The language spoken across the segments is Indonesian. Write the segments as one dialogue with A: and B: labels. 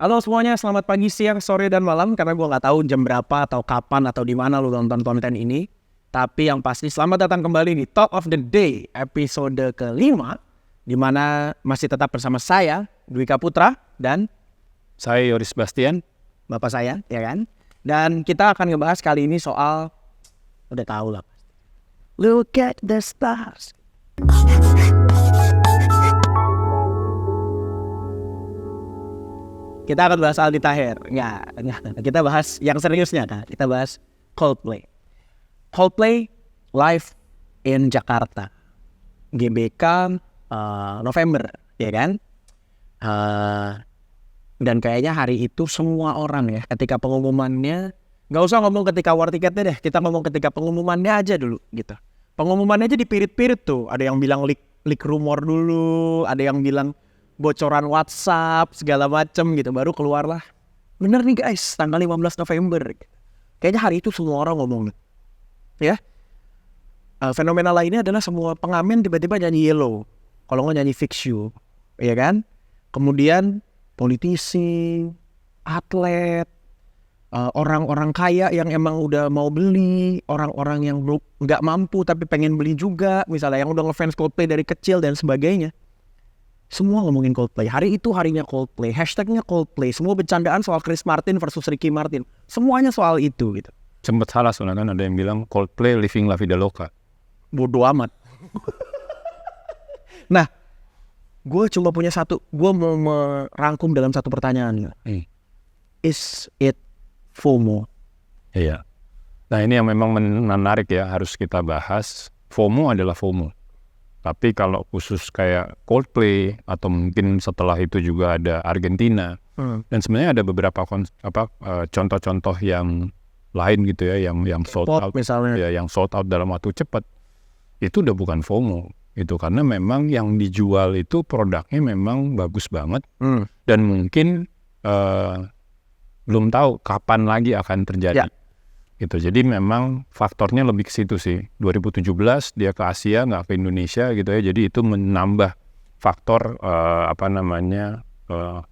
A: Halo semuanya, selamat pagi, siang, sore, dan malam. Karena gue nggak tahu jam berapa atau kapan atau di mana lu nonton konten ini. Tapi yang pasti selamat datang kembali di Talk of the Day episode kelima, di mana masih tetap bersama saya, Dwika Putra, dan
B: Saya Yoris Bastian.
A: bapak saya, ya kan? Dan kita akan ngebahas kali ini soal, udah tahu lah. Look at the stars. Kita akan bahas Aldi Taher. Enggak. Kita bahas yang seriusnya kan. Kita bahas Coldplay. Coldplay live in Jakarta. GBK November, ya kan? Dan kayaknya hari itu semua orang ya, ketika pengumumannya, nggak usah ngomong ketika war tiketnya deh, kita ngomong ketika pengumumannya aja dulu gitu. Pengumumannya aja dipirit-pirit tuh. Ada yang bilang leak rumor dulu, ada yang bilang bocoran WhatsApp segala macem gitu, baru keluarlah bener nih guys tanggal 15 November. Kayaknya hari itu semua orang ngomong ya. Fenomena lainnya adalah semua pengamen tiba-tiba nyanyi Yellow, kalau nggak nyanyi Fix You, ya kan. Kemudian politisi, atlet, orang-orang kaya yang emang udah mau beli, orang-orang yang nggak mampu tapi pengen beli juga, misalnya yang udah ngefans Coldplay dari kecil dan sebagainya. Semua ngomongin Coldplay. Hari itu harinya Coldplay. Hashtagnya Coldplay. Semua bercandaan soal Chris Martin versus Ricky Martin. Semuanya soal itu gitu.
B: Sempat salah soalnya kan ada yang bilang Coldplay Living La Vida Loca.
A: Bodoh amat. Nah, gue cuma punya satu. Gue mau merangkum dalam satu pertanyaan. Is it FOMO?
B: Iya. Nah ini yang memang menarik ya, harus kita bahas. FOMO adalah FOMO. Tapi kalau khusus kayak Coldplay atau mungkin setelah itu juga ada Argentina, dan sebenarnya ada beberapa contoh-contoh yang lain gitu ya, yang sold out
A: misalnya.
B: Ya, yang sold out dalam waktu cepat, itu udah bukan FOMO itu, karena memang yang dijual itu produknya memang bagus banget, dan mungkin belum tahu kapan lagi akan terjadi. Gitu. Jadi memang faktornya lebih ke situ sih. 2017 dia ke Asia, nggak ke Indonesia gitu ya. Jadi itu menambah faktor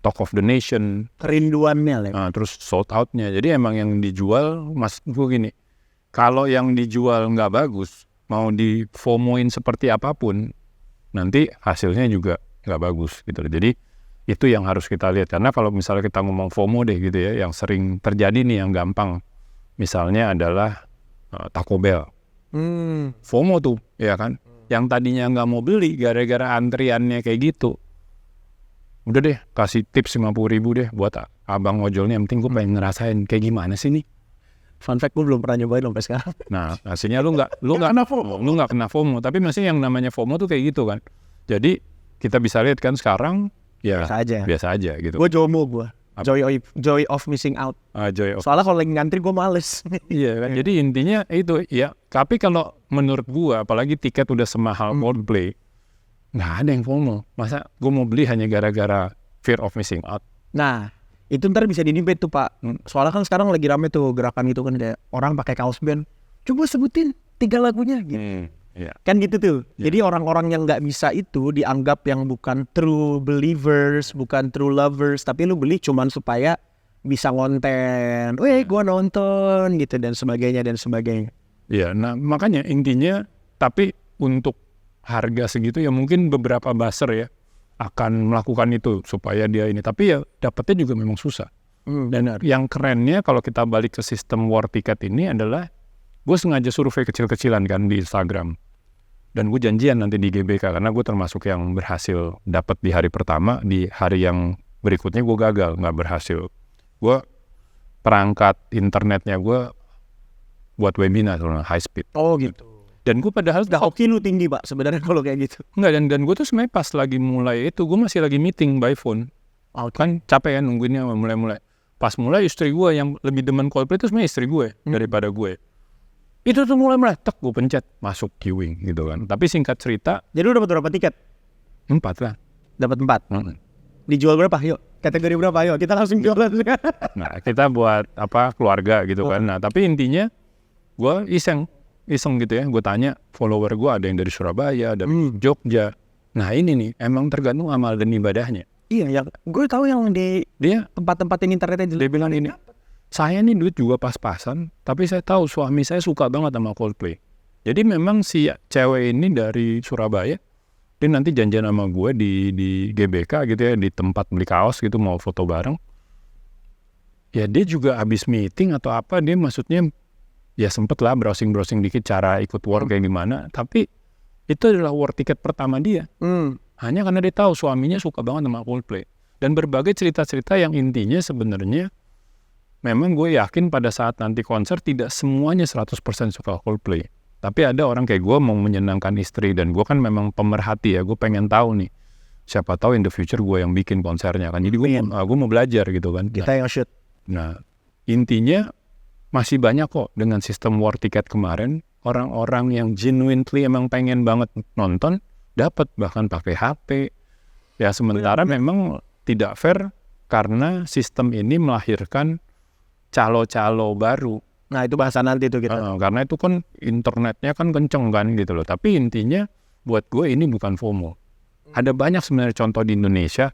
B: talk of the nation,
A: Kerinduannya.
B: terus sold outnya. Jadi emang yang dijual, mas gue gini, kalau yang dijual nggak bagus, mau di FOMO-in seperti apapun, nanti hasilnya juga nggak bagus gitu. Jadi itu yang harus kita lihat. Karena kalau misalnya kita ngomong FOMO deh gitu ya, yang sering terjadi nih yang gampang. Misalnya adalah Taco Bell. FOMO tuh, ya kan? Yang tadinya nggak mau beli gara-gara antriannya kayak gitu. Udah deh, kasih tips 50.000 deh buat abang ojolnya. Yang penting gue pengen ngerasain kayak gimana sih nih.
A: Fun fact, gue belum pernah nyobain sampai sekarang.
B: Nah, hasilnya lu nggak kena FOMO. Tapi maksudnya yang namanya FOMO tuh kayak gitu kan. Jadi kita bisa lihat kan sekarang ya biasa aja gitu.
A: Gue JOMO gue. Joy of missing out. Soalnya kalau lagi ngantri gue males.
B: Iya kan. Jadi intinya itu ya. Tapi kalau menurut gue, apalagi tiket udah semahal Coldplay, nggak ada yang FOMO. Masa gue mau beli hanya gara-gara fear of missing out?
A: Nah, itu ntar bisa di-debate tuh Pak. Soalnya kan sekarang lagi rame tuh gerakan itu kan, kayak orang pakai kaos band. Coba sebutin 3 lagunya gitu. Kan gitu tuh. Jadi orang-orang yang nggak bisa itu dianggap yang bukan true believers, bukan true lovers, tapi lu beli cuman supaya bisa ngonten. Gua nonton gitu dan sebagainya.
B: Iya, nah makanya intinya, tapi untuk harga segitu ya mungkin beberapa buzzer ya akan melakukan itu supaya dia ini, tapi ya dapetnya juga memang susah. Dan yang kerennya kalau kita balik ke sistem war ticket ini adalah gue sengaja survei kecil-kecilan kan di Instagram. Dan gue janjian nanti di GBK, karena gue termasuk yang berhasil dapat di hari pertama. Di hari yang berikutnya gue gagal, nggak berhasil. Gue perangkat internetnya gue buat webinar high speed.
A: Oh gitu.
B: Dan gue padahal
A: udah hoki lu tinggi Pak sebenarnya kalau kayak gitu.
B: Enggak, dan gue tuh sebenarnya pas lagi mulai itu, gue masih lagi meeting by phone. Kan capek kan nungguinnya mulai. Pas mulai istri gue yang lebih demen Coldplay itu sebenarnya istri gue daripada gue. Itu tuh mulai gue pencet masuk queuing gitu kan. Tapi singkat cerita,
A: jadi lu dapat berapa tiket?
B: 4 lah.
A: Dapat 4. Dijual berapa? Yuk, kategori berapa? Yuk, kita langsung jualan.
B: Nah, kita buat keluarga gitu kan. Nah, tapi intinya gue iseng gitu ya. Gue tanya follower gue, ada yang dari Surabaya, ada dari Jogja. Nah, ini nih emang tergantung amal dan ibadahnya.
A: Iya, yang gue tahu yang di
B: Dia
A: tempat-tempat yang internetnya jelek.
B: dia bilang ini, saya nih duit juga pas-pasan, tapi saya tahu suami saya suka banget sama Coldplay. Jadi memang si cewek ini dari Surabaya, dia nanti janjian sama gue di GBK gitu ya, di tempat beli kaos gitu, mau foto bareng. Ya dia juga habis meeting atau apa, dia maksudnya ya sempet lah browsing-browsing dikit cara ikut war kayak gimana. Tapi itu adalah war tiket pertama dia. Hanya karena dia tahu suaminya suka banget sama Coldplay. Dan berbagai cerita-cerita yang intinya sebenarnya memang gue yakin pada saat nanti konser tidak semuanya 100% suka Coldplay. Tapi ada orang kayak gue mau menyenangkan istri dan gue kan memang pemerhati ya. Gue pengen tahu nih, siapa tahu in the future gue yang bikin konsernya kan. Jadi gue mau belajar gitu kan.
A: Kita yang shoot.
B: Nah, intinya masih banyak kok dengan sistem war ticket kemarin. Orang-orang yang genuinely emang pengen banget nonton, dapat bahkan pakai HP. Ya sementara memang tidak fair karena sistem ini melahirkan calo-calo baru.
A: Nah itu bahasa nanti tuh kita.
B: Karena itu kan internetnya kan kenceng kan gitu loh. Tapi intinya buat gue ini bukan FOMO. Ada banyak sebenarnya contoh di Indonesia.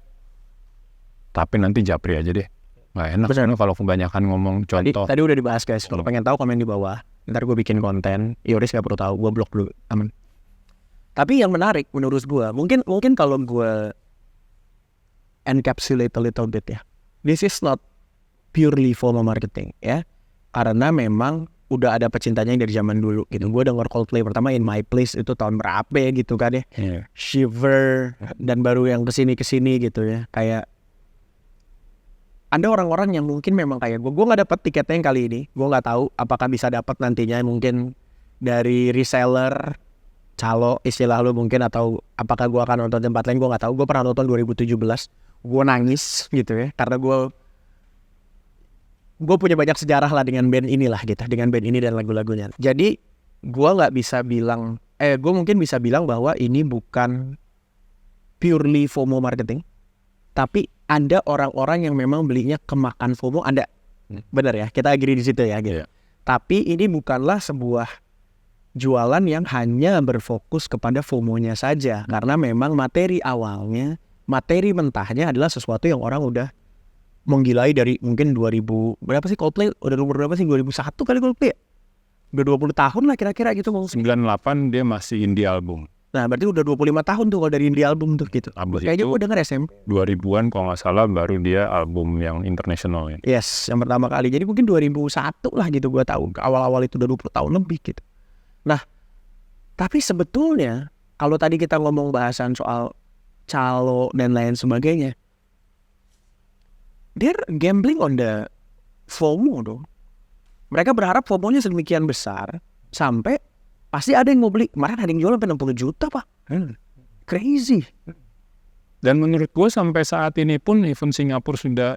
B: Tapi nanti japri aja deh. Nggak enak sebenarnya kalau kebanyakan ngomong contoh.
A: Tadi udah dibahas guys. Kalau pengen tahu komen di bawah. Ntar gue bikin konten. Yoris gak perlu tahu. Gue blok dulu. Aman. Tapi yang menarik menurut gue. Mungkin kalau gue encapsulate a little bit ya. This is not purely FOMO marketing ya. Karena memang udah ada pecintanya dari zaman dulu gitu. Gue denger Coldplay pertama In My Place itu tahun berapa ya gitu kan ya. Shiver dan baru yang kesini gitu ya. Kayak ada orang-orang yang mungkin memang kayak gue nggak dapat tiketnya yang kali ini. Gue nggak tahu apakah bisa dapat nantinya mungkin dari reseller calo istilah lu mungkin, atau apakah gue akan nonton tempat lain gue nggak tahu. Gue pernah nonton 2017, gue nangis gitu ya karena gue punya banyak sejarah lah dengan band inilah gitu, dengan band ini dan lagu-lagunya. Jadi gue nggak bisa bilang, gue mungkin bisa bilang bahwa ini bukan purely FOMO marketing, tapi ada orang-orang yang memang belinya kemakan FOMO, ada, benar ya, kita agree di situ ya gitu. Tapi ini bukanlah sebuah jualan yang hanya berfokus kepada FOMO-nya saja, karena memang materi awalnya, materi mentahnya adalah sesuatu yang orang udah menggilai dari mungkin 2000 berapa sih Coldplay? Udah nomor berapa sih? 2001 kali Coldplay ya? Udah 20 tahun lah kira-kira gitu.
B: 98 dia masih indie album.
A: Nah berarti udah 25 tahun tuh kalau dari indie album tuh gitu. Kayaknya gue denger SMP
B: 2000-an kalau nggak salah baru dia album yang internasional ya.
A: Yes, yang pertama kali. Jadi mungkin 2001 lah gitu gue tahu. Awal-awal itu udah 20 tahun lebih gitu. Nah tapi sebetulnya kalau tadi kita ngomong bahasan soal calo dan lain sebagainya, they're gambling on the FOMO dong. Mereka berharap FOMO-nya sedemikian besar sampai pasti ada yang mau beli. Kemarin ada yang jual sampai 60 juta pak. Crazy.
B: Dan menurut gue sampai saat ini pun even Singapura sudah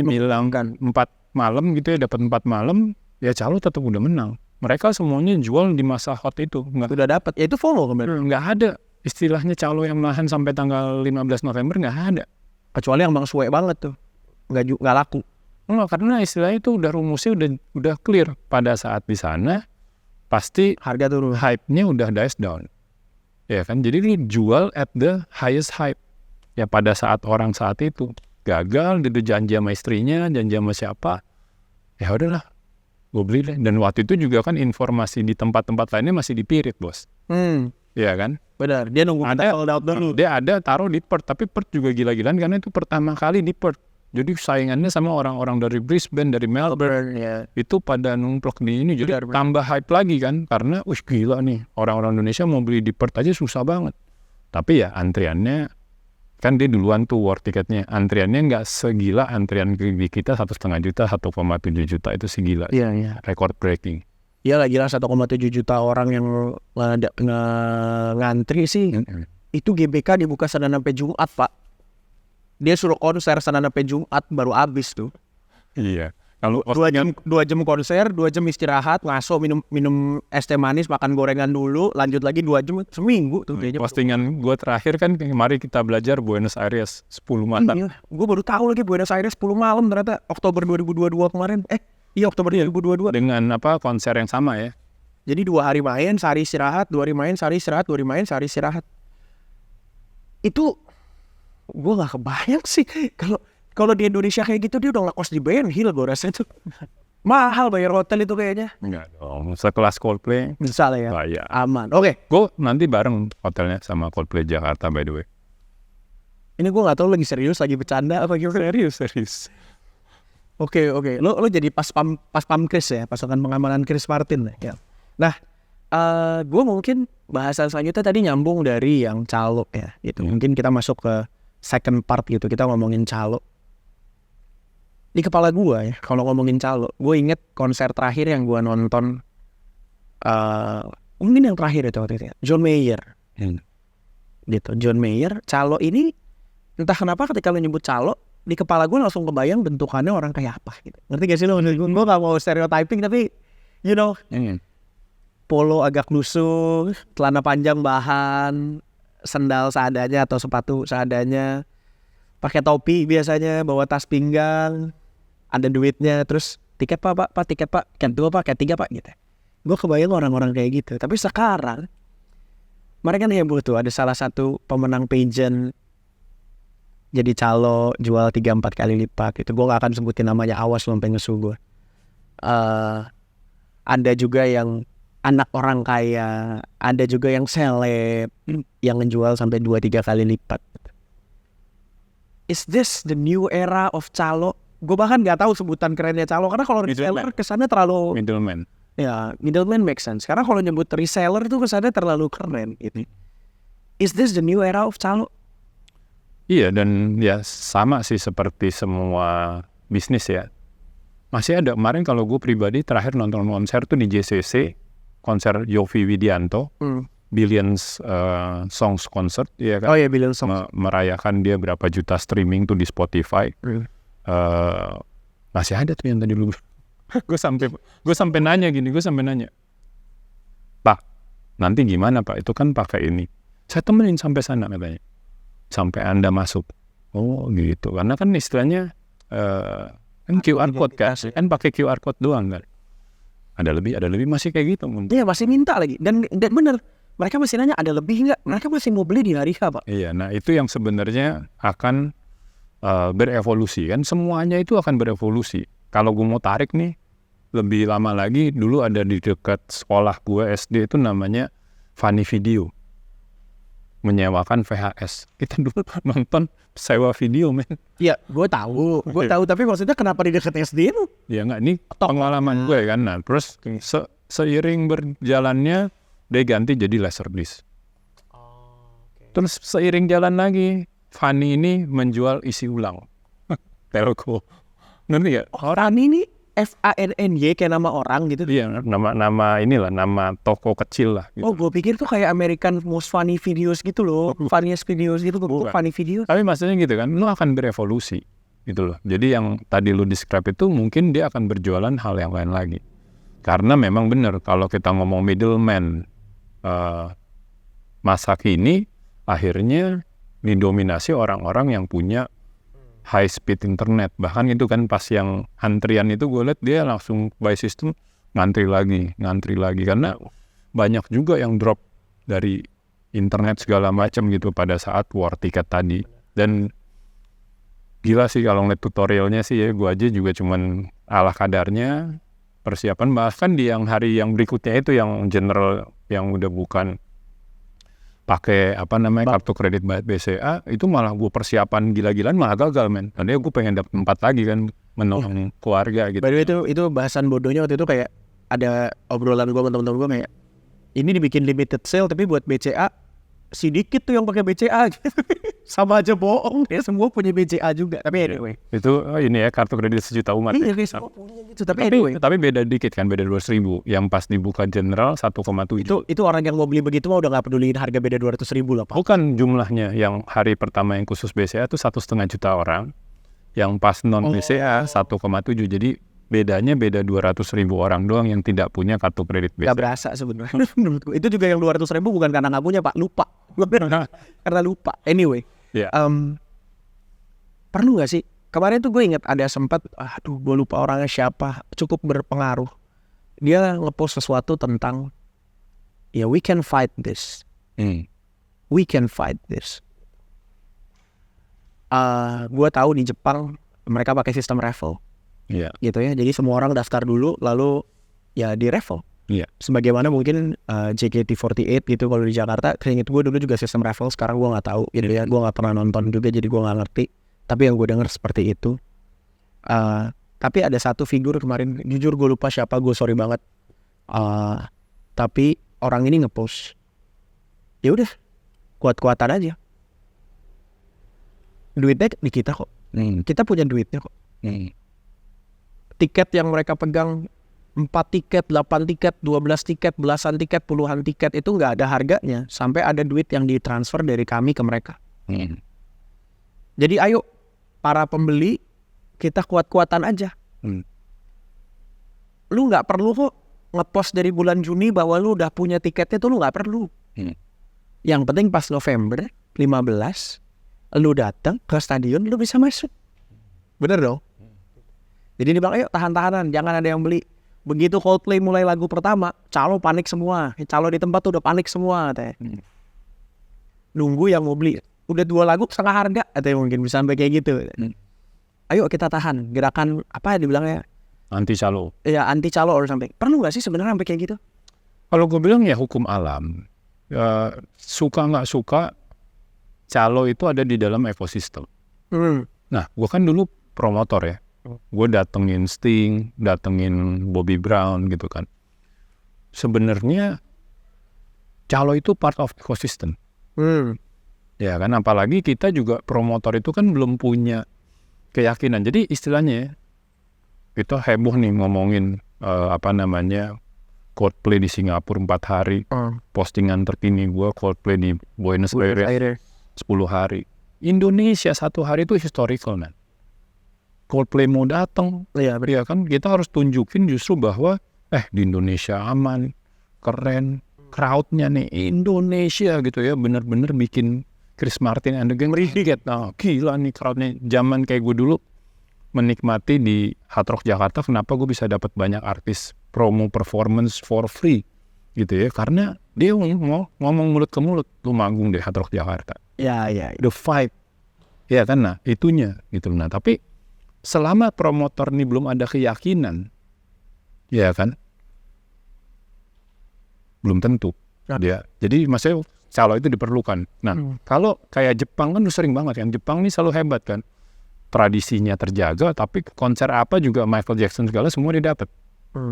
B: bilang kan 4 malam gitu ya, dapat 4 malam, ya calo tetap udah menang. Mereka semuanya jual di masa hot itu.
A: Udah dapat. Ya itu FOMO kemarin.
B: Nggak ada istilahnya calo yang menahan sampai tanggal 15 November nggak ada.
A: Kecuali yang bang suwe banget tuh, nggak laku.
B: Enggak, karena istilahnya itu udah rumusnya udah clear pada saat di sana pasti
A: harga turun,
B: hype-nya udah dies down, ya kan? Jadi dia jual at the highest hype. Ya pada saat orang saat itu gagal, dia janji sama istrinya, janji sama siapa, ya udahlah, gue beli deh. Dan waktu itu juga kan informasi di tempat-tempat lainnya masih dipirit bos, ya kan?
A: Benar, dia nunggu kita sold out dulu.
B: Dia ada taruh di Perth, tapi Perth juga gila-gilaan karena itu pertama kali di Perth. Jadi saingannya sama orang-orang dari Brisbane, dari Melbourne, itu pada numplok di ini. Jadi tambah hype lagi kan, karena gila nih, orang-orang Indonesia mau beli di Perth aja susah banget. Tapi ya antriannya, kan dia duluan tuh war tiketnya. Antriannya nggak segila antrian di kita 1,5 juta, 1,7 juta itu segila.
A: Iya.
B: Record breaking.
A: Iya lah gila 1,7 juta orang yang ngantri sih. Itu GBK dibuka Senin sampai Jumat pak. Dia suruh konser Senin sampai Jumat baru habis tuh.
B: Iya. Kalau
A: 2 jam konser, 2 jam istirahat, ngaso minum es teh manis, makan gorengan dulu, lanjut lagi 2 jam, seminggu tuh kayaknya.
B: Postingan gue terakhir kan mari kita belajar Buenos Aires 10 malam.
A: Iya, gue baru tahu lagi Buenos Aires 10 malam ternyata Oktober 2022 kemarin. Iya Oktober 2022.
B: Dengan konser yang sama ya.
A: Jadi 2 hari main, sehari istirahat, 2 hari main, sehari istirahat, 2 hari main, sehari istirahat. Itu gue nggak kebayang sih kalau di Indonesia kayak gitu dia udah ngekos di Ben Hill gue rasa itu. Mahal bayar hotel itu kayaknya.
B: Enggak dong, sekelas Coldplay
A: Bisa lah ya.
B: bayar.
A: Aman. Oke.
B: Gue nanti bareng hotelnya sama Coldplay Jakarta by the way.
A: Ini gue nggak tahu lagi serius lagi bercanda apa gimana.
B: Serius.
A: Oke. Lo jadi pas pam Chris ya, pasukan pengamanan Chris Martin ya. Nah, gue mungkin bahasan selanjutnya tadi nyambung dari yang calo ya. Gitu. Mungkin kita masuk ke second part gitu. Kita ngomongin calo. Di kepala gue ya, kalau ngomongin calo, gue inget konser terakhir yang gue nonton. Mungkin yang terakhir itu waktu itu ya, John Mayer. Gitu, John Mayer. Calo ini entah kenapa ketika lo nyebut calo, di kepala gue langsung kebayang bentukannya orang kayak apa gitu. Ngerti gak sih lo? Gue gak mau stereotyping tapi you know, polo agak lusuh, celana panjang bahan, sendal seadanya atau sepatu seadanya, pakai topi biasanya, bawa tas pinggang, ada duitnya, terus tiket pak, tiket pak, cat 2 pak, cat 3 pak gitu. Gue kebayang orang-orang kayak gitu. Tapi sekarang mereka kan heboh tuh, ada salah satu pemenang pageant jadi calo jual 3-4 kali lipat gitu. Gue gak akan sebutin namanya, awas lo sampai ngesu gue. Ada juga yang anak orang kaya, ada juga yang seleb yang ngejual sampai 2-3 kali lipat. Is this the new era of calo? Gue bahkan gak tahu sebutan kerennya calo, karena kalau reseller kesannya terlalu
B: Middleman.
A: ya, middleman make sense. Karena kalau nyebut reseller tuh kesannya terlalu keren gitu. Is this the new era of calo?
B: Iya, dan ya sama sih seperti semua bisnis ya. Masih ada, kemarin kalau gue pribadi terakhir nonton konser tuh di JCC, konser Yovie Widianto, Billions Songs Concert, ya kan?
A: Oh iya, Billions Songs.
B: Merayakan dia berapa juta streaming tuh di Spotify. Masih ada tuh yang tadi lu. gue sampai nanya gini, Pak, nanti gimana Pak? Itu kan pakai ini. Saya temenin sampai sana katanya. Sampai Anda masuk. Oh gitu. Karena kan istilahnya kan QR code kan pakai QR code doang kan. Ada lebih masih kayak gitu.
A: Iya, masih minta lagi. Dan bener, mereka masih nanya ada lebih nggak? Mereka masih mau beli di hari H, Pak.
B: Iya, nah itu yang sebenarnya akan berevolusi kan. Semuanya itu akan berevolusi. Kalau gue mau tarik nih lebih lama lagi, dulu ada di dekat sekolah gue SD itu namanya Funny Video. Menyewakan VHS. Kita dulu nonton sewa video, men.
A: Iya, gue tahu, tapi maksudnya kenapa di dekat SD itu?
B: Ya enggak, ini pengalaman gue kan. Nah, terus seiring berjalannya dia ganti jadi Laserdisc. Terus seiring jalan lagi, Funny ini menjual isi ulang. Telco. Ngerti gak?
A: Orang ini FANNY kayak nama orang gitu.
B: Iya, nama inilah, nama toko kecil lah. Gitu.
A: Oh, gue pikir tuh kayak American Most Funny Videos gitu loh, funniest videos gitu, funny videos.
B: Tapi maksudnya gitu kan, lu akan berevolusi gitu loh. Jadi yang tadi lu describe itu mungkin dia akan berjualan hal yang lain lagi. Karena memang benar kalau kita ngomong middleman masa kini akhirnya didominasi orang-orang yang punya high speed internet. Bahkan itu kan pas yang antrian itu gue liat dia langsung by system ngantri lagi karena banyak juga yang drop dari internet segala macam gitu pada saat war tiket tadi. Dan gila sih kalau ngeliat tutorialnya sih ya, gue aja juga cuman ala kadarnya persiapan. Bahkan di yang hari yang berikutnya itu yang general yang udah bukan pakai kartu kredit BCA, itu malah gue persiapan gila-gilaan malah gagal, men. Tadinya gue pengen dapet 4 lagi kan menolong keluarga gitu.
A: By the way itu bahasan bodohnya waktu itu, kayak ada obrolan gue sama temen-temen gue kayak ini dibikin limited sale tapi buat BCA sedikit tuh yang pakai BCA gitu. Sama aja bohong, ya semua punya BCA juga. Tapi anyway,
B: itu ini ya kartu kredit sejuta umat.
A: Iya, ya. Semua punya gitu. Tapi
B: beda dikit kan, beda 200.000. Yang pas dibuka general 1,7.
A: Itu orang yang mau beli begitu mah udah nggak peduliin harga beda 200.000 lah, Pak.
B: Bukan jumlahnya, yang hari pertama yang khusus BCA itu 1,5 juta orang. Yang pas non BCA 1,7. Jadi bedanya beda 200.000 orang doang yang tidak punya kartu kredit BCA.
A: Gak berasa sebenarnya menurutku. Itu juga yang 200.000 bukan karena nggak punya, Pak, lupa. Karena lupa. Anyway, perlu nggak sih? Kemarin tuh gue ingat ada sempat, gue lupa orangnya siapa, cukup berpengaruh. Dia ngepost sesuatu tentang, ya we can fight this, we can fight this. gue tahu di Jepang mereka pakai sistem raffle
B: Iya.
A: gitu ya. Jadi semua orang daftar dulu lalu ya di raffle.
B: Iya.
A: Sebagaimana mungkin JKT48 gitu kalau di Jakarta. Keinget gue dulu juga sistem raffle, sekarang gue nggak tahu gitu ya. Gue nggak pernah nonton juga jadi gue nggak ngerti. Tapi yang gue dengar seperti itu. Tapi ada satu figur kemarin, jujur gue lupa siapa, gue sorry banget. Tapi orang ini ngepost, ya udah kuat-kuatan aja. Duitnya di kita kok. Kita punya duitnya kok. Tiket yang mereka pegang 4 tiket, 8 tiket, 12 tiket, belasan tiket, puluhan tiket itu nggak ada harganya sampai ada duit yang ditransfer dari kami ke mereka. Jadi ayo para pembeli kita kuat-kuatan aja. Lu nggak perlu kok ngepost dari bulan Juni bahwa lu udah punya tiketnya, tuh lu nggak perlu. Yang penting pas November 15 lu datang ke stadion lu bisa masuk. Bener dong? Jadi dibilang ayo tahan-tahanan, jangan ada yang beli. Begitu Coldplay mulai lagu pertama, calo panik semua. Calo di tempat tuh udah panik semua katanya. Nunggu yang mau beli. Udah 2 lagu setengah harga katanya, mungkin bisa sampai kayak gitu. Ayo kita tahan. Gerakan apa dibilangnya?
B: Anti calo.
A: Ya anti calo or something. Perlu gak sih sebenarnya sampai kayak gitu?
B: Kalau gue bilang ya hukum alam. Suka nggak suka, calo itu ada di dalam ekosistem. Nah, gue kan dulu promotor ya. Gue datengin Sting, datengin Bobby Brown gitu kan. Sebenarnya calo itu part of ecosystem. Ya kan, apalagi kita juga promotor itu kan belum punya keyakinan. Jadi istilahnya kita heboh nih ngomongin Coldplay di Singapura 4 hari. Postingan terkini gue Coldplay di Buenos Aires 10 hari. Indonesia 1 hari itu historical, man. Coldplay mau datang, ya kan kita harus tunjukin justru bahwa di Indonesia aman, keren, crowdnya nih Indonesia gitu ya, bener-bener bikin Chris Martin and the Gang kaget. Nah, gila nih crowdnya. Zaman kayak gue dulu menikmati di Hard Rock Jakarta, kenapa gue bisa dapat banyak artis promo performance for free gitu ya, karena dia ngomong mulut ke mulut, lu manggung di Hard Rock Jakarta.
A: Ya.
B: The vibe. Ya kan, nah itunya gitu. Nah tapi selama promotor ini belum ada keyakinan, ya kan, belum tentu dia. Jadi maksudnya calo itu diperlukan. Nah kalau kayak Jepang kan sering banget kan, Jepang ini selalu hebat kan, tradisinya terjaga, tapi konser apa juga Michael Jackson segala semua dia dapat,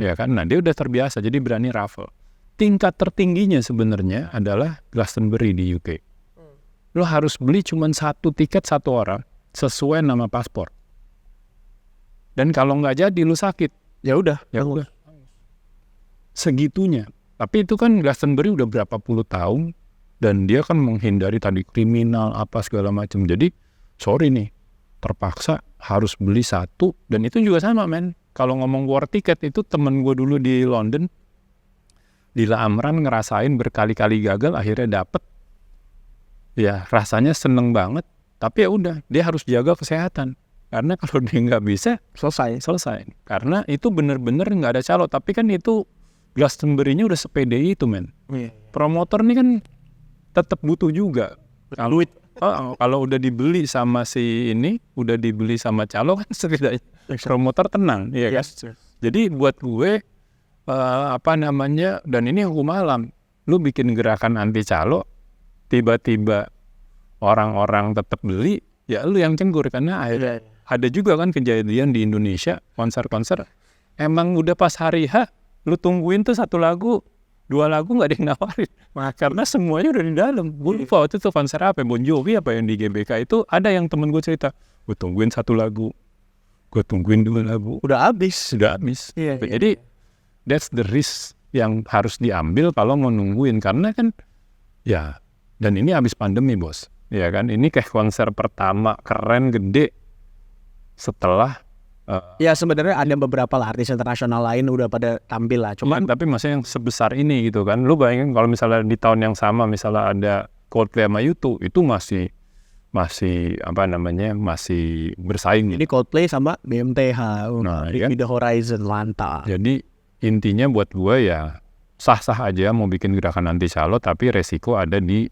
B: ya kan. Nah dia udah terbiasa, jadi berani raffle. Tingkat tertingginya sebenarnya adalah Glastonbury di UK. Lo harus beli cuma 1 tiket 1 orang sesuai nama paspor. Dan kalau nggak jadi lu sakit, ya udah. Segitunya. Tapi itu kan Glastonbury udah berapa puluh tahun dan dia kan menghindari tadi kriminal apa segala macam. Jadi sorry nih, terpaksa harus beli 1 dan itu juga sama, men. Kalau ngomong war ticket itu temen gue dulu di London, Dila Amran ngerasain berkali-kali gagal akhirnya dapet. Ya rasanya seneng banget, tapi ya udah dia harus jaga kesehatan. Karena kalau dia nggak bisa, selesai. Karena itu bener-bener nggak ada calo. Tapi kan itu Glastonbury-nya udah sepede itu, men. Promotor ini kan tetap butuh juga. Kalau udah dibeli sama si ini, udah dibeli sama calo kan setidaknya promotor tenang, ya kan. Jadi buat gue dan ini hukum alam. Lu bikin gerakan anti calo, tiba-tiba orang-orang tetap beli, ya lu yang cenggur karena akhirnya. Ada juga kan kejadian di Indonesia, konser-konser, emang udah pas hari H, lu tungguin tuh 1 lagu, 2 lagu gak ada yang nawarin. Karena semuanya udah di dalam. Gue lupa waktu itu konser apa, Bon Jovi apa yang di GBK itu, ada yang temen gue cerita, gue tungguin 1 lagu, gue tungguin 2 lagu. Udah habis. Jadi, that's the risk yang harus diambil kalau mau nungguin. Karena kan, ya, dan ini habis pandemi, bos. Ya kan, ini kayak konser pertama, keren, gede, setelah
A: ya sebenarnya ada beberapa lah artis internasional lain udah pada tampil lah, cuman
B: tapi maksudnya yang sebesar ini gitu kan. Lu bayangin kalau misalnya di tahun yang sama misalnya ada Coldplay sama U2, itu masih bersaing.
A: Ini Coldplay sama BMTH,
B: kan?
A: The Horizon Lanta.
B: Jadi intinya buat gue ya sah-sah aja mau bikin gerakan anti calo, tapi resiko ada di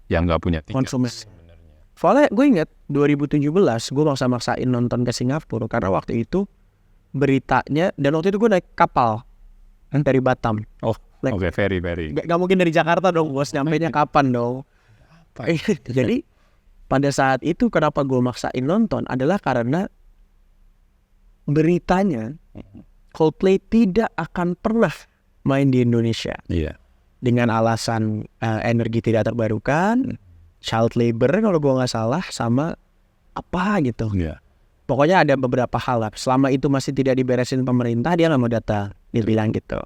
B: yang nggak punya tiket.
A: Konsumen. Soalnya gue inget 2017 gue maksa-maksain nonton ke Singapura karena waktu itu beritanya, dan waktu itu gue naik kapal dari Batam.
B: Oh,
A: Like-
B: oke, very.
A: Gak mungkin dari Jakarta dong bos, nyampainya kapan dong. Jadi pada saat itu kenapa gue maksain nonton adalah karena beritanya Coldplay tidak akan pernah main di Indonesia
B: Iya.
A: dengan alasan energi tidak terbarukan, child labor kalau gue nggak salah, sama apa gitu.
B: Iya.
A: Pokoknya ada beberapa hal lah. Selama itu masih tidak diberesin pemerintah, dia nggak mau datang. Dia bilang gitu.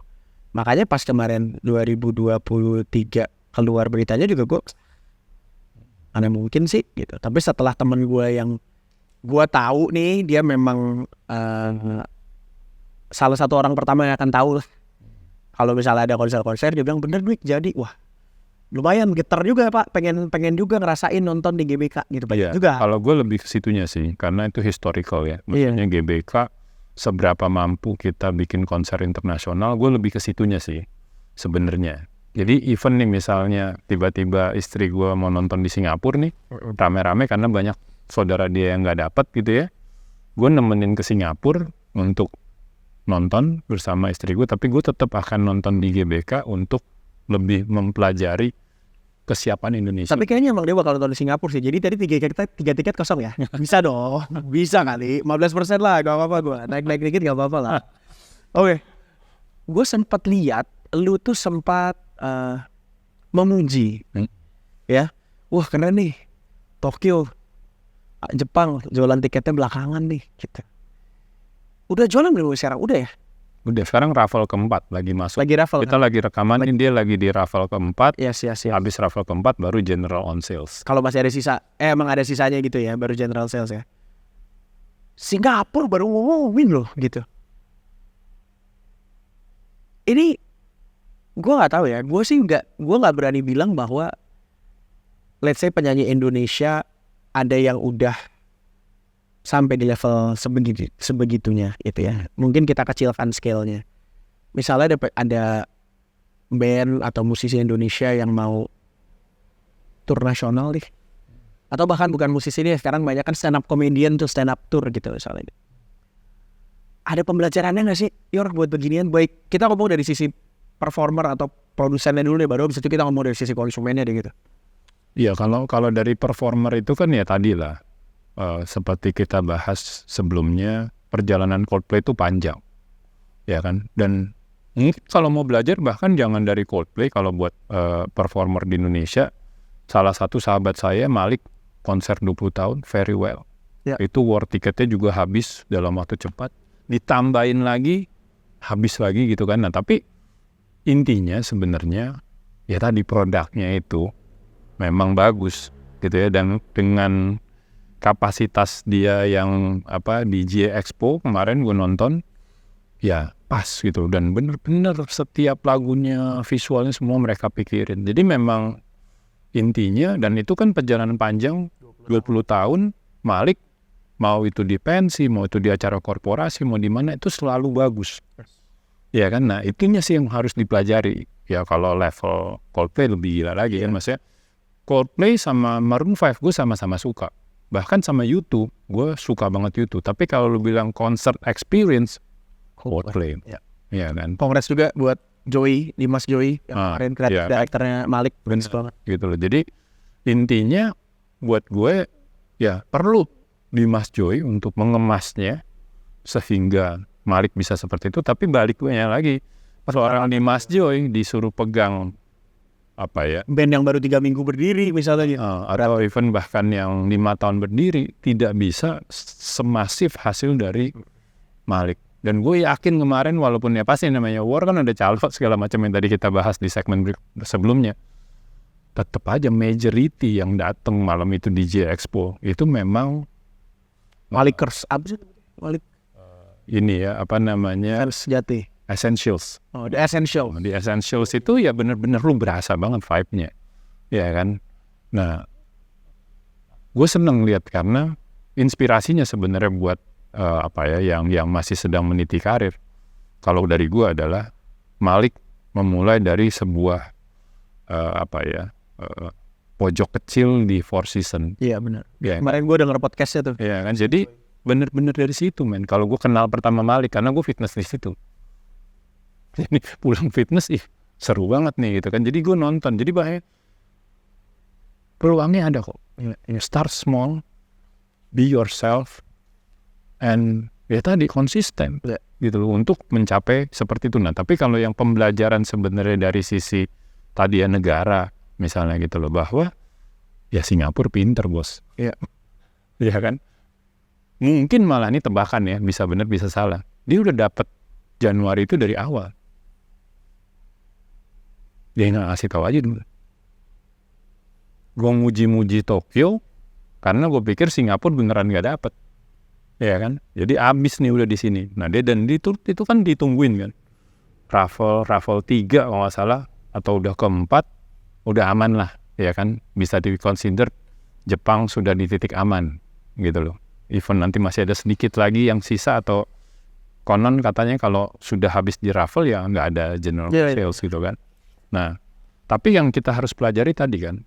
A: Makanya pas kemarin 2023 keluar beritanya juga gue, mana mungkin sih gitu. Tapi setelah temen gue yang gue tahu nih, dia memang salah satu orang pertama yang akan tahu lah. Kalau misalnya ada konser-konser, dia bilang bener Dwik, jadi wah lumayan getar juga Pak, pengen juga ngerasain nonton di GBK gitu Pak.
B: Iya,
A: Juga.
B: kalau gue lebih ke situnya sih, karena itu historical ya. Maksudnya GBK, seberapa mampu kita bikin konser internasional, gue lebih ke situnya sih sebenarnya. Jadi event nih misalnya tiba-tiba istri gue mau nonton di Singapura nih, rame-rame karena banyak saudara dia yang nggak dapet gitu ya. Gue nemenin ke Singapura untuk nonton bersama istri gue, tapi gue tetap akan nonton di GBK untuk lebih mempelajari kesiapan Indonesia.
A: Tapi kayaknya emang dia bakal nonton di Singapura sih. Jadi tadi tiga tiket kosong ya. Bisa dong. Bisa kali. 15% lah. Gak apa-apa gue. Naik dikit gak apa-apa lah. Oke. Gue sempat lihat lu tuh sempat memuji. Ya. Wah keren nih. Tokyo, Jepang jualan tiketnya belakangan nih. Gitu. Udah jualan belum sekarang? Udah ya?
B: Udah, sekarang raffle keempat lagi masuk.
A: Lagi raffle.
B: Kita lagi rekaman ini, dia lagi di raffle keempat.
A: Yes.
B: Habis raffle keempat baru general on sales.
A: Kalau masih ada sisa, emang ada sisanya gitu ya, baru general sales ya. Singapura baru ngomongin loh gitu. Ini gue nggak tahu ya, gue nggak berani bilang bahwa let's say penyanyi Indonesia ada yang udah sampai di level sebegitunya gitu ya. Mungkin kita kecilkan scale-nya. Misalnya ada band atau musisi Indonesia yang mau tour nasional nih. Atau bahkan bukan musisi nih, sekarang banyak kan stand up comedian tuh, stand up tour gitu misalnya. Ada pembelajarannya nggak sih, Yor, buat beginian? Baik, kita ngomong dari sisi performer atau produsennya dulu deh, baru abis itu kita ngomong dari sisi konsumennya deh gitu.
B: Iya, kalau dari performer itu kan ya tadi lah. Seperti kita bahas sebelumnya, perjalanan Coldplay itu panjang, ya kan. Dan kalau mau belajar bahkan jangan dari Coldplay. Kalau buat performer di Indonesia, salah satu sahabat saya Malik konser 20 tahun very well.
A: Ya.
B: Itu war tiketnya juga habis dalam waktu cepat. Ditambahin lagi, habis lagi gitu kan. Nah tapi intinya sebenarnya ya tadi produknya itu memang bagus gitu ya, dan dengan kapasitas dia yang di GE Expo kemarin gue nonton ya pas gitu, dan bener-bener setiap lagunya, visualnya semua mereka pikirin. Jadi memang intinya, dan itu kan perjalanan panjang 20 tahun Malik, mau itu di pensi, mau itu di acara korporasi, mau di mana, itu selalu bagus. Ya kan, nah itunya sih yang harus dipelajari. Ya kalau level Coldplay lebih gila lagi kan, maksudnya Coldplay sama Maroon 5 gue sama-sama suka. Bahkan sama YouTube, gue suka banget YouTube. Tapi kalau lu bilang concert experience, Coldplay. Ya kan.
A: Kongres juga buat Dimas Joey yang kemarin kreatif directornya Malik, bagus banget.
B: Gitu loh. Jadi intinya buat gue ya perlu Dimas Joey untuk mengemasnya sehingga Malik bisa seperti itu. Tapi baliknya lagi, seorang Dimas Joey disuruh pegang
A: band yang baru 3 minggu berdiri misalnya gitu.
B: Atau even bahkan yang 5 tahun berdiri, tidak bisa semasif hasil dari Malik. Dan gue yakin kemarin, walaupun ya pasti namanya war kan ada calon segala macam yang tadi kita bahas di segmen sebelumnya, tetap aja majority yang datang malam itu di GE Expo itu memang
A: Malikers, apa sih? Malik
B: ini ya
A: sejati.
B: Essentials.
A: Oh, The Essential.
B: Di Essentials itu ya bener-bener lu berasa banget vibe-nya, ya kan. Nah, gue seneng lihat karena inspirasinya sebenarnya buat yang masih sedang meniti karir. Kalau dari gue adalah Malik memulai dari sebuah pojok kecil di Four Seasons.
A: Iya benar.
B: Ya,
A: Kemarin gue denger podcastnya tuh.
B: ya kan, jadi bener-bener dari situ men. Kalau gue kenal pertama Malik karena gue fitness di situ. Jadi pulang fitness, seru banget nih gitu kan. Jadi gue nonton, jadi bahaya. Peluangnya ada kok. Start small, be yourself, and ya tadi konsisten gitu loh untuk mencapai seperti itu. Nah tapi kalau yang pembelajaran sebenarnya dari sisi tadi ya negara misalnya gitu loh, bahwa ya Singapura pinter bos. Iya kan. Mungkin malah ini tebakan ya, bisa benar bisa salah. Dia udah dapat Januari itu dari awal. Dia nggak ngasih tahu aja dulu. Gue muji-muji Tokyo karena gue pikir Singapura beneran nggak dapet. Ya kan, jadi abis nih udah di sini. Nah dia dan itu kan ditungguin kan. Raffle 3 kalau nggak salah atau udah keempat, udah aman lah, ya kan, bisa di-consider Jepang sudah di titik aman gitu loh. Even nanti masih ada sedikit lagi yang sisa atau konon katanya kalau sudah habis di raffle ya nggak ada general sales gitu kan. Nah, tapi yang kita harus pelajari tadi kan,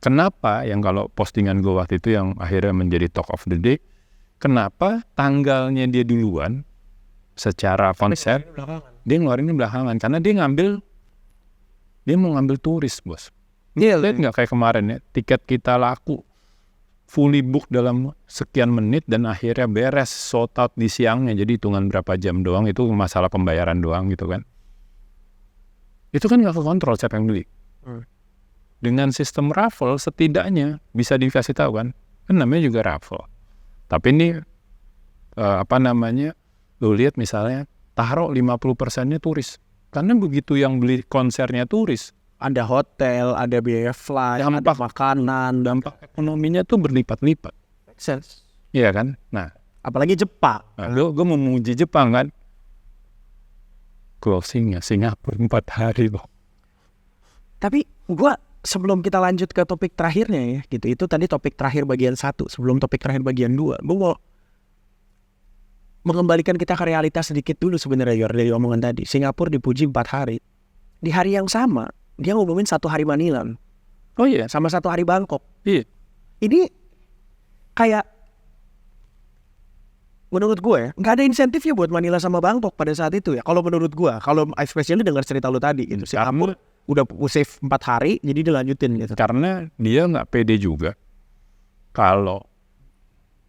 B: kenapa yang kalau postingan gue waktu itu yang akhirnya menjadi talk of the day, kenapa tanggalnya dia duluan secara konsep, dia ngeluarinnya belakangan, karena dia mau ngambil turis bos. Lihat nggak kayak kemarin ya, tiket kita laku fully book dalam sekian menit dan akhirnya beres sold out di siangnya, jadi hitungan berapa jam doang, itu masalah pembayaran doang gitu kan. Itu kan nggak kekontrol siapa yang beli. Dengan sistem raffle setidaknya bisa dikasih tahu kan namanya juga raffle. Tapi ini lu lihat misalnya taruh 50%-nya turis. Karena begitu yang beli konsernya turis,
A: ada hotel, ada biaya flight, ada makanan,
B: dampak ekonominya tuh berlipat-lipat.
A: Make sense.
B: Iya kan? Nah,
A: apalagi Jepang.
B: Gue memuji Jepang kan. Closingnya Singapura 4 hari loh.
A: Tapi gue sebelum kita lanjut ke topik terakhirnya ya gitu, itu tadi topik terakhir bagian 1. Sebelum topik terakhir bagian 2, gue mau mengembalikan kita ke realitas sedikit dulu sebenarnya dari omongan tadi. Singapura dipuji 4 hari. Di hari yang sama dia ngumumin 1 hari Manila.
B: Oh iya,
A: sama 1 hari Bangkok.
B: Iya.
A: Ini kayak menurut gue ya, nggak ada insentifnya buat Manila sama Bangkok pada saat itu ya. Kalau menurut gue, kalau especially dengar cerita lu tadi gitu, Singapura udah save 4 hari, jadi dilanjutin gitu.
B: Karena dia nggak pede juga kalau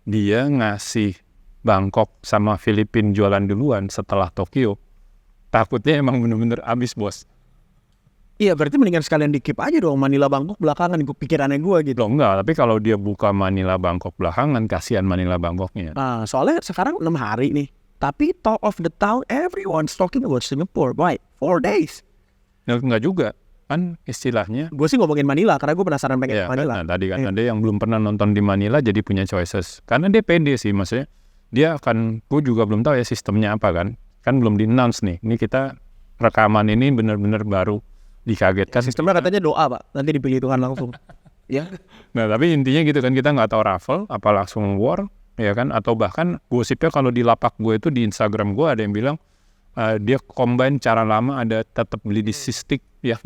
B: dia ngasih Bangkok sama Filipina jualan duluan setelah Tokyo. Takutnya emang bener-bener abis bos.
A: Iya, berarti mendingan sekalian di-keep aja dong Manila Bangkok belakangan, pikirannya gue gitu.
B: Loh enggak, tapi kalau dia buka Manila Bangkok belakangan, kasihan Manila Bangkoknya.
A: Nah, soalnya sekarang 6 hari nih. Tapi talk of the town, everyone's talking about Singapore. Why? 4 days.
B: Nah, enggak juga. Kan istilahnya.
A: Gue sih ngomongin Manila, karena gue penasaran pengen
B: ya,
A: Manila.
B: Nah, tadi kan ada yang belum pernah nonton di Manila jadi punya choices. Karena dia pede sih, maksudnya. Dia akan, gue juga belum tahu ya sistemnya apa kan. Kan belum di-announce nih. Ini kita rekaman ini benar-benar baru dikagetkan.
A: Sistemnya katanya doa pak, nanti dipilih Tuhan langsung. Ya.
B: Nah tapi intinya gitu kan, kita nggak tahu raffle apa langsung war, ya kan? Atau bahkan gosipnya kalau di lapak gue itu di Instagram gue ada yang bilang dia combine cara lama, ada tetap beli di Sistik ya,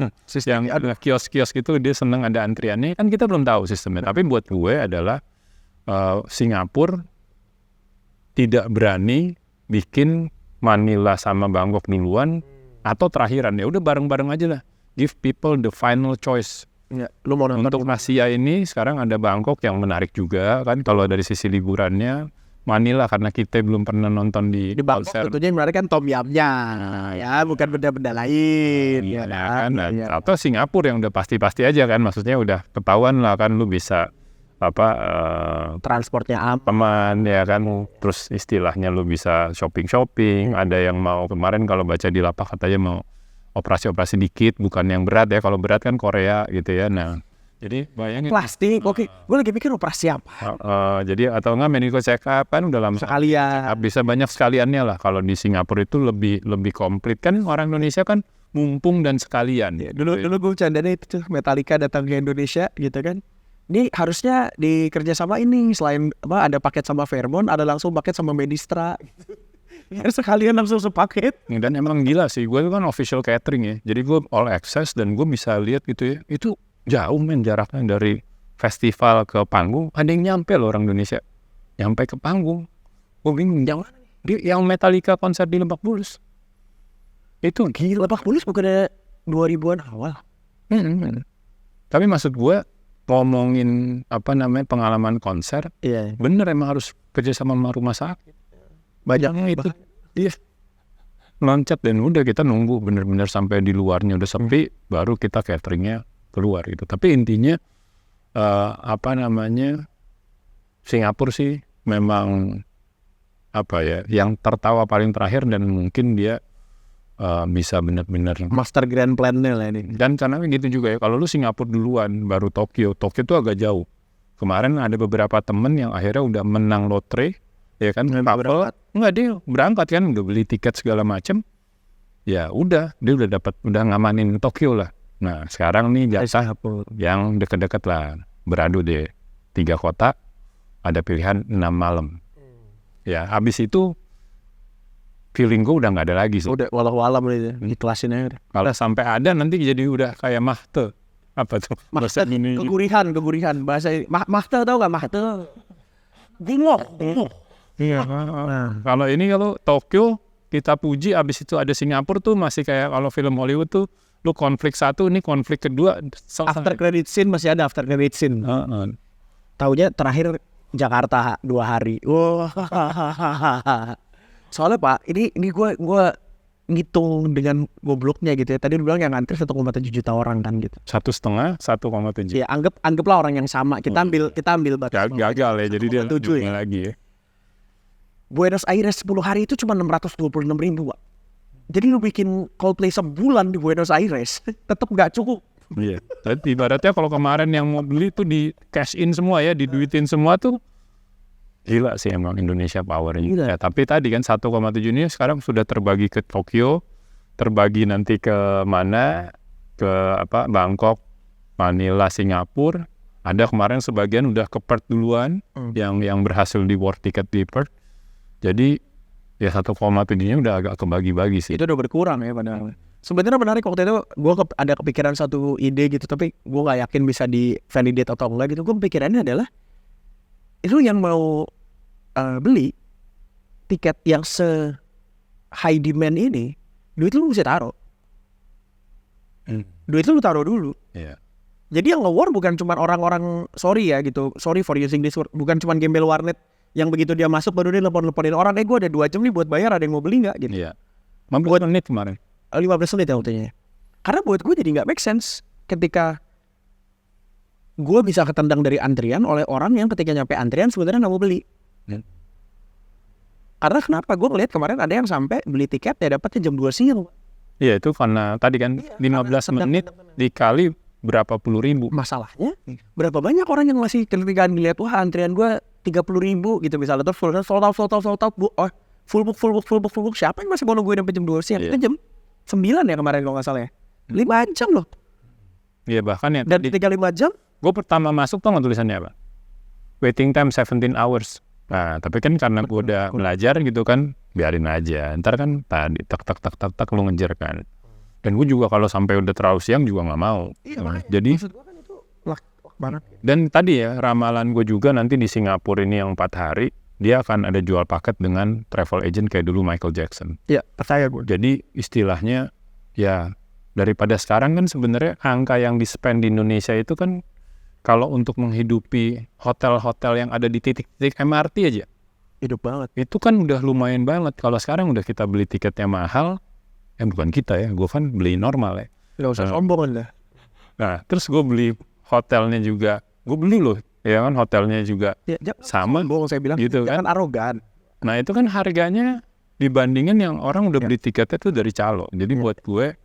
B: yang ada kios-kios gitu, dia seneng ada antriannya. Kan kita belum tahu sistemnya. Tapi buat gue adalah Singapura tidak berani bikin Manila sama Bangkok duluan atau terakhiran, ya udah bareng-bareng aja lah. Give people the final choice.
A: Ya, lu mau nonton
B: untuk Asia ini sekarang ada Bangkok yang menarik juga kan kalau dari sisi liburannya. Manila karena kita belum pernah nonton di
A: Bangkok
B: konser.
A: Tentunya yang menarik kan tom yamnya, ya bukan benda-benda lain.
B: Iya kan. Atau Singapura yang udah pasti-pasti aja kan, maksudnya udah ketahuan lah kan, lu bisa
A: transportnya
B: aman ya kan, terus istilahnya lu bisa shopping, ada yang mau kemarin kalau baca di lapak katanya mau operasi dikit, bukan yang berat ya, kalau berat kan Korea gitu ya. Nah jadi bayangin
A: plastik, oke, gue lagi pikir operasi apa?
B: Jadi atau enggak medical check up kan udah lama
A: sekalian,
B: bisa banyak sekaliannya lah. Kalau di Singapura itu lebih komplit kan, orang Indonesia kan mumpung dan sekalian ya.
A: Dulu gue bercandanya itu Metallica datang ke Indonesia gitu kan. Ini harusnya dikerja sama ini, selain ada paket sama Fairmont, ada langsung paket sama Medistra gitu. Harus sekalian langsung sepaket.
B: Dan emang gila sih, gue kan official catering ya, jadi gue all access dan gue bisa lihat gitu ya, itu Jauh men jaraknya dari festival ke panggung. Ada yang nyampe loh orang Indonesia. Nyampe ke panggung. Gue bingung, yang Metallica konser di Lebak Bulus. Itu
A: Gila, Lebak Bulus bukannya 2000-an awal.
B: Tapi maksud gue ngomongin pengalaman konser,
A: Iya.
B: bener emang harus kerja sama rumah sakit. Banyaknya itu. Iya. Loncat dan udah kita nunggu bener-bener sampai di luarnya udah sepi, baru kita cateringnya keluar gitu. Tapi intinya Singapura sih memang yang tertawa paling terakhir dan mungkin dia bisa benar-benar
A: Master Grand Plan-nya lah ini.
B: dan karena gitu juga ya, kalau lu Singapura duluan baru Tokyo tuh agak jauh. Kemarin ada beberapa temen yang akhirnya udah menang lotre, ya kan, couple, enggak dia berangkat kan, udah beli tiket segala macem, ya udah dia udah ngamanin Tokyo lah. Nah sekarang nih jatah yang deket-deket lah, beradu deh 3 kota, ada pilihan 6 malam. Ya habis itu feeling gue udah nggak ada lagi sih.
A: Udah walau-walam gitu, ikhlasin aja.
B: Kalau sampai ada nanti jadi udah kayak mahte. Apa tuh?
A: Mahte, kegurihan. Bahasa mahte tau gak mahte? Bingung.
B: Iya. Kalau Tokyo kita puji, abis itu ada Singapura tuh masih kayak kalau film Hollywood tuh lu konflik satu, ini konflik kedua.
A: After credit scene masih ada after credit scene. Taunya terakhir Jakarta 2 hari. Wah. Soalnya Pak, ini gue ngitung dengan gobloknya gitu ya. Tadi lu bilang yang ngantri 1,7 juta orang kan gitu.
B: 1,5, 1,7.
A: Ya anggaplah orang yang sama. Kita ambil batas.
B: Gagal ya, jadi dia
A: 7 ya.
B: lagi ya.
A: Buenos Aires 10 hari itu cuma 626.000 Pak. Jadi lu bikin Coldplay sebulan di Buenos Aires tetap gak cukup.
B: Iya. Jadi ibaratnya kalau kemarin yang mau beli tuh di cash in semua ya, diduitin semua tuh. Gila sih emang Indonesia powernya. Ya, tapi tadi kan 1,7 ini sekarang sudah terbagi ke Tokyo, terbagi nanti ke mana, ke Bangkok, Manila, Singapura. Ada kemarin sebagian udah ke Perth duluan, yang berhasil di war ticket di Perth. Jadi ya 1,7-nya udah agak kebagi-bagi sih.
A: Itu udah berkurang ya padahal. Sebenarnya menarik waktu itu gue ada kepikiran satu ide gitu, tapi gue nggak yakin bisa di validate atau enggak gitu. Gue pikirannya adalah itu yang mau beli tiket yang high demand ini, duit lu mesti taruh. Duit lu taruh dulu.
B: Iya.
A: Jadi yang nge-war bukan cuma orang-orang, sorry for using this word, bukan cuma gembel warnet yang begitu dia masuk baru dia telepon-teleponin orang, gue ada 2 jam nih buat bayar, ada yang mau beli nggak gitu.
B: Iya. 15 menit kemarin.
A: 15 menit ya waktunya. Karena buat gue jadi nggak make sense ketika gue bisa ketendang dari antrian oleh orang yang ketika nyampe antrian sebenarnya nggak mau beli. Karena kenapa? Gue ngeliat kemarin ada yang sampai beli tiket ya dapatnya jam 2 siang.
B: Iya itu karena tadi kan 15 menit dikali berapa puluh ribu.
A: Masalahnya berapa banyak orang yang masih ketika ngeliat wah antrian gue 30.000 gitu misalnya, terus sold out full book, siapa yang masih mau nungguin sampai jam 2 siang? Kan jam 9 ya kemarin kalau nggak salah ya. 5 jam loh.
B: Iya bahkan ya.
A: Dan ketika 5 jam
B: gue pertama masuk tau nggak tulisannya apa? Waiting time 17 hours. Nah tapi kan karena gue udah belajar gitu kan, biarin aja. Ntar kan tadi tak lu ngejar kan. Dan gue juga kalau sampai udah terlalu siang juga nggak mau. Jadi
A: maksud gue kan itu lak banget.
B: Dan tadi ya ramalan gue juga nanti di Singapura ini yang 4 hari dia akan ada jual paket dengan travel agent kayak dulu Michael Jackson.
A: Iya percaya gue.
B: Jadi istilahnya ya daripada sekarang kan sebenarnya angka yang di-spend di Indonesia itu kan kalau untuk menghidupi hotel-hotel yang ada di titik-titik MRT aja.
A: Hidup banget.
B: Itu kan udah lumayan banget. Kalau sekarang udah kita beli tiketnya mahal, bukan kita ya, gue kan beli normal ya.
A: Gak usah sombong lah.
B: Nah, terus gue beli hotelnya juga, gue beli loh, ya kan hotelnya juga sama.
A: Sombong saya bilang,
B: gitu
A: jangan arogan.
B: Nah itu kan harganya dibandingin yang orang udah beli tiketnya tuh dari calo. Jadi buat gue,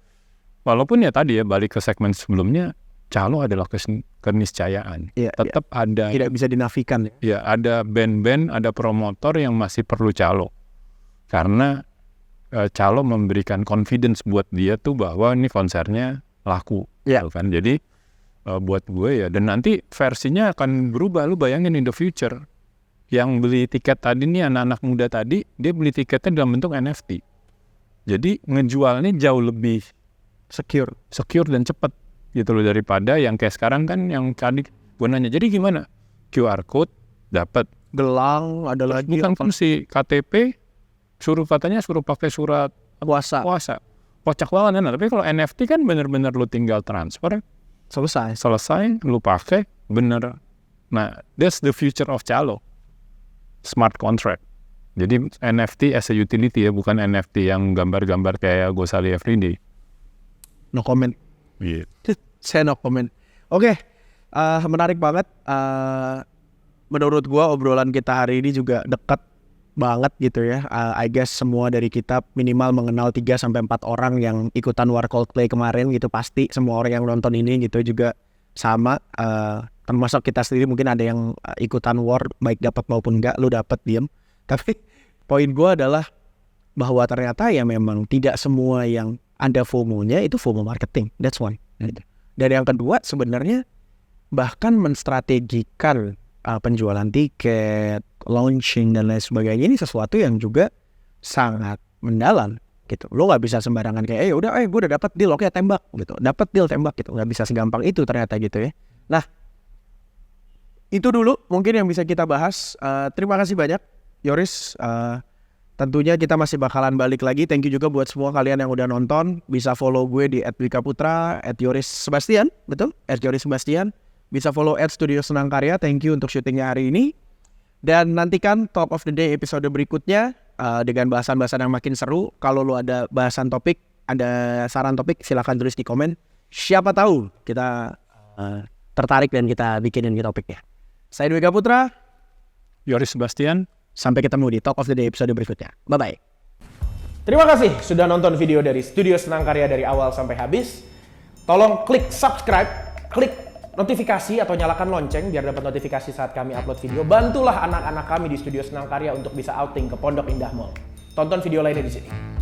B: walaupun ya tadi ya balik ke segmen sebelumnya, calo adalah keniscayaan. Tetap ada.
A: Tidak bisa dinafikan.
B: Ya ada band-band, ada promotor yang masih perlu calo. Karena calo memberikan confidence buat dia tuh bahwa ini konsernya laku. Kan? Jadi buat gue ya. Dan nanti versinya akan berubah. Lu bayangin in the future. Yang beli tiket tadi nih anak-anak muda tadi, dia beli tiketnya dalam bentuk NFT. Jadi ngejualnya jauh lebih secure dan cepat. gitu loh, daripada yang kayak sekarang kan yang tadi gue nanya, jadi gimana? QR code dapat,
A: Gelang ada lagi
B: bukan fungsi KTP, suruh pakai surat
A: kuasa
B: puasa. Kocak banget kan. Tapi kalau NFT kan bener-bener lu tinggal transfer, selesai, lu pakai, bener. Nah, that's the future of Calo. Smart contract. Jadi NFT as a utility ya, bukan NFT yang gambar-gambar kayak Gosali Everyday.
A: No comment.
B: Iya.
A: Saya no comment. Oke, menarik banget. Menurut gua obrolan kita hari ini juga dekat banget gitu ya. I guess semua dari kita minimal mengenal 3-4 orang yang ikutan War Coldplay kemarin gitu. Pasti semua orang yang nonton ini gitu juga sama. Termasuk kita sendiri mungkin ada yang ikutan War, baik dapat maupun enggak. Lu dapat diem. Tapi poin gua adalah bahwa ternyata ya memang tidak semua yang ada FOMO-nya itu FOMO marketing. That's one. Dan yang kedua sebenarnya bahkan menstrategikan penjualan tiket, launching dan lain sebagainya ini sesuatu yang juga sangat mendalam gitu. Lo nggak bisa sembarangan kayak gue udah dapat deal, oke tembak gitu. Dapat deal tembak gitu. Nggak bisa segampang itu ternyata gitu ya. Nah, itu dulu mungkin yang bisa kita bahas. Terima kasih banyak Yoris. Tentunya kita masih bakalan balik lagi. Thank you juga buat semua kalian yang udah nonton. Bisa follow gue di @wikaputra, @yorissebastian, betul? @yorissebastian. Bisa follow @studio Senang Karya. Thank you untuk syutingnya hari ini. Dan nantikan Talk of the Day episode berikutnya dengan bahasan-bahasan yang makin seru. Kalau lo ada bahasan topik, ada saran topik, silahkan tulis di komen. Siapa tahu kita tertarik dan kita bikinin topiknya. Saya Dwi Kaputra,
B: Yoris Sebastian.
A: sampai ketemu di Talk of the Day episode berikutnya. Bye-bye. Terima kasih sudah nonton video dari Studio Senang Karya dari awal sampai habis. Tolong klik subscribe, klik notifikasi atau nyalakan lonceng biar dapat notifikasi saat kami upload video. Bantulah anak-anak kami di Studio Senang Karya untuk bisa outing ke Pondok Indah Mall. Tonton video lainnya di sini.